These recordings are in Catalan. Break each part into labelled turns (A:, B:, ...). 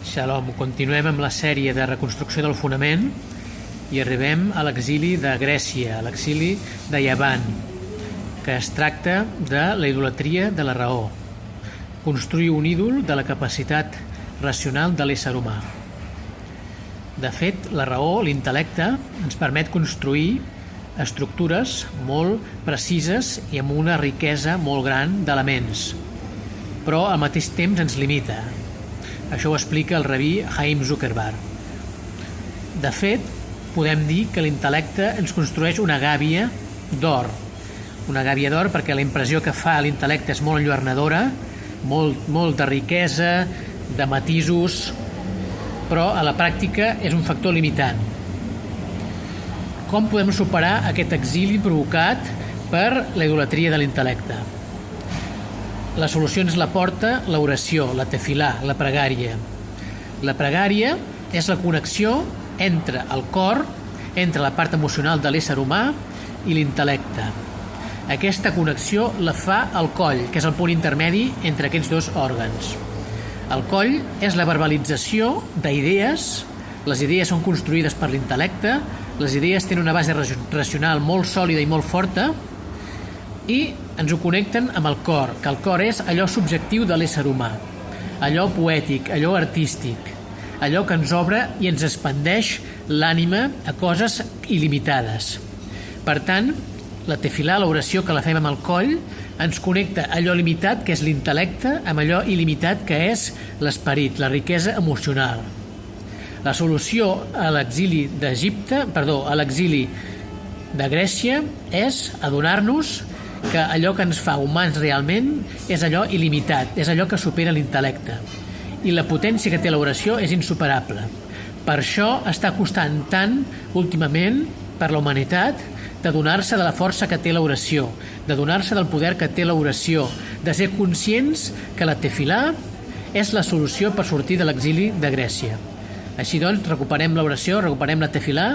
A: Shalom, continuem amb la sèrie de reconstrucció del fonament i arribem a l'exili de Grècia, a l'exili de Yavan, que es tracta de la idolatria de la raó, construir un ídol de la capacitat racional de l'ésser humà. De fet, la raó, l'intel·lecte, ens permet construir estructures molt precises i amb una riquesa molt gran d'elements, però al mateix temps ens limita. Això ho explica el rabí Chaim Zuckerberg. De fet, podem dir que l'intel·lecte ens construeix una gàbia d'or. Una gàbia d'or perquè la impressió que fa l'intel·lecte és molt enlluernadora, molt de riquesa, de matisos, però a la pràctica és un factor limitant. Com podem superar aquest exili provocat per la idolatria de l'intel·lecte? La solució ens la porta l'oració, la tefilà, la pregària. La pregària és la connexió entre el cor, entre la part emocional de l'ésser humà i l'intel·lecte. Aquesta connexió la fa el coll, que és el punt intermedi entre aquests dos òrgans. El coll és la verbalització d'idees. Les idees són construïdes per l'intel·lecte, les idees tenen una base racional molt sòlida i molt forta i ens ho connecten amb el cor, que el cor és allò subjectiu de l'ésser humà, allò poètic, allò artístic, allò que ens obre i ens expandeix l'ànima a coses il·limitades. Per tant, la tefilà, l'oració que la fem amb el coll, ens connecta allò limitat, que és l'intel·lecte, amb allò il·limitat, que és l'esperit, la riquesa emocional. La solució a l'exili a l'exili de Grècia és adonar-nos que allò que ens fa humans realment és allò il·limitat, és allò que supera l'intel·lecte. I la potència que té l'oració és insuperable. Per això està costant tant, últimament, per la humanitat, d'adonar-se de la força que té l'oració, d'adonar-se del poder que té l'oració, de ser conscients que la tefilà és la solució per sortir de l'exili de Grècia. Així doncs, recuperem l'oració, recuperem la tefilà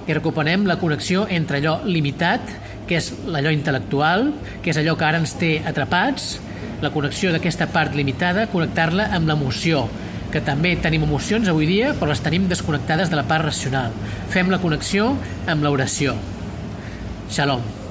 A: i recuperem la connexió entre allò limitat, que és allò intel·lectual, que és allò que ara ens té atrapats, la connexió d'aquesta part limitada, connectar-la amb l'emoció, que també tenim emocions avui dia, però les tenim desconnectades de la part racional. Fem la connexió amb l'oració. Shalom.